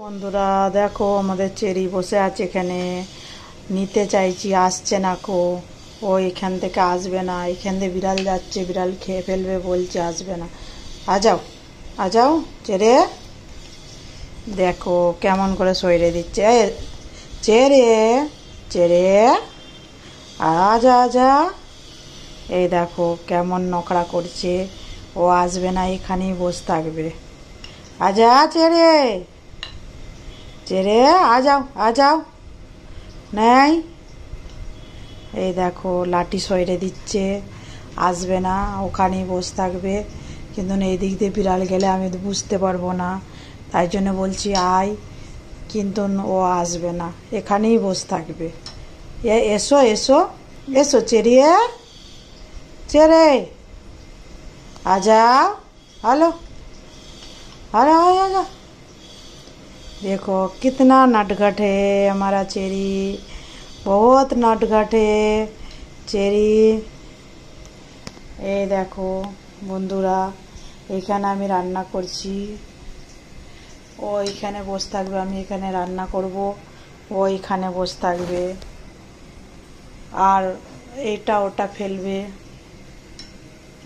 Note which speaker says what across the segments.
Speaker 1: বন্ধুরা দেখো আমাদের চেরি বসে আছে এখানে, নিতে চাইছি আসছে না কো। ও এখান থেকে আসবে না, এখান থেকে বিড়াল যাচ্ছে, বিড়াল খেয়ে ফেলবে বলছে, আসবে না। আজাও আজাও চেরে, দেখো কেমন করে সইরে দিচ্ছে। চেরে চেরে আজা আজা, এই দেখো কেমন নকড়া করছে। ও আসবে না, এখানেই বসে থাকবে। আজা চেরে চেরে আজাও আজাও, নেই। এই দেখো লাঠি সইরে দিচ্ছে, আসবে না, ওখানেই বসে থাকবে। কিন্তু এই দিক দিয়ে বিড়াল গেলে আমি তো বুঝতে পারবো না, তাই জন্য বলছি আয়, কিন্তু ও আসবে না, এখানেই বসে থাকবে। এসো এসো এসো চেরিয়ে চেরে আজাও। হ্যালো अरे आजा। देखो कितना नटखट है हमारा चेरी, बहुत नटखट है चेरी। এই দেখো বন্ধুরা, এইখানে আমি রান্না করছি, ও এইখানে বসে থাকবে, আমি এখানে রান্না করব, ও এইখানে বসে থাকবে আর এইটা ওটা ফেলবে।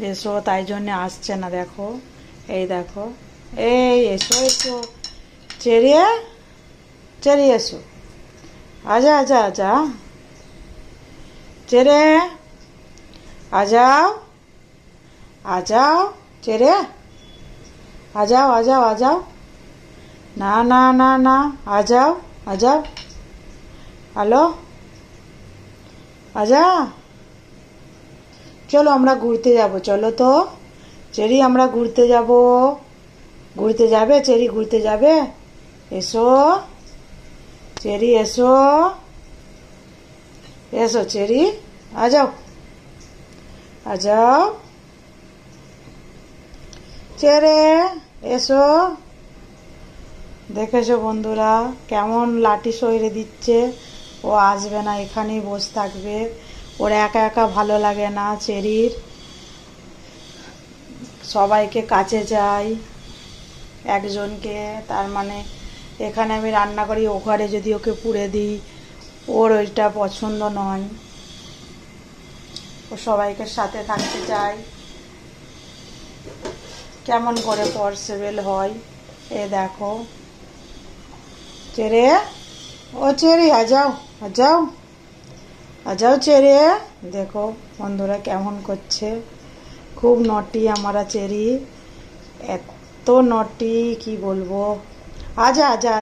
Speaker 1: এসো, তাই জন্য আসছে না। দেখো এই দেখো, এই এসো এসো চেরিয়ে চেরি, এসো আজা আজা আজা চেরে আজাও আজাও চেরে আজাও আজাও আজাও, না না না না, আজাও আজাও। হ্যালো আজা, চলো আমরা ঘুরতে যাব, চলো তো চেরি, আমরা ঘুরতে যাব। ঘুরতে যাবে চেরি, ঘুরতে যাবে? এসো চেরি এসো এসো চেরি, আজাও আজাও চেরে এসো। দেখেছো বন্ধুরা কেমন লাঠি সইরে দিচ্ছে, ও আসবে না, এখানেই বসে থাকবে। ওর একা একা ভালো লাগে না চেরির, সবাইকে কাছে চাই একজনকে। তার মানে এখানে আমি রান্না করি, ও ঘরে যদি ওকে পুড়ে দিই, ওর ওইটা পছন্দ নয়। ও সবাইকে সাথে থাকতে চায়, কেমন করে পসিবল হয়। এ দেখো চেরে, ও চেরি আজাও আজাও আজাও চেরে। দেখো বন্ধুরা কেমন করছে, খুব নটি আমারা চেরি, এত নটি কি বলবো। আজা আজা